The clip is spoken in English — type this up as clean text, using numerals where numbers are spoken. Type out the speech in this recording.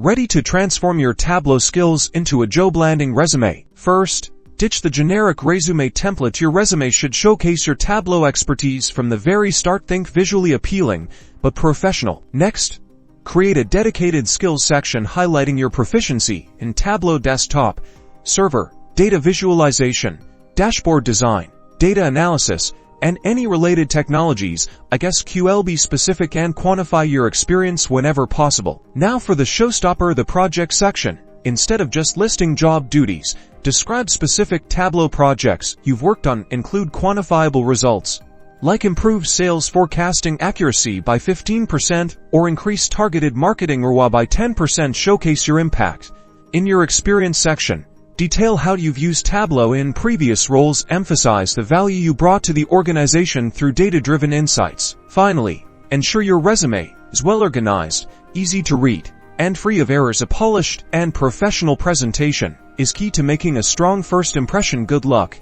Ready to transform your Tableau skills into a job-landing resume? First, ditch the generic resume template. Your resume should showcase your Tableau expertise from the very start. Think visually appealing, but professional. Next, create a dedicated skills section highlighting your proficiency in Tableau desktop, server, data visualization, dashboard design, data analysis, and any related technologies. Be specific and quantify your experience whenever possible. Now for the showstopper, the project section. Instead of just listing job duties, describe specific Tableau projects you've worked on. Include quantifiable results, like improved sales forecasting accuracy by 15% or increase targeted marketing ROI by 10%. Showcase your impact. In your experience section, detail how you've used Tableau in previous roles. Emphasize the value you brought to the organization through data-driven insights. Finally, ensure your resume is well organized, easy to read, and free of errors. A polished and professional presentation is key to making a strong first impression. Good luck.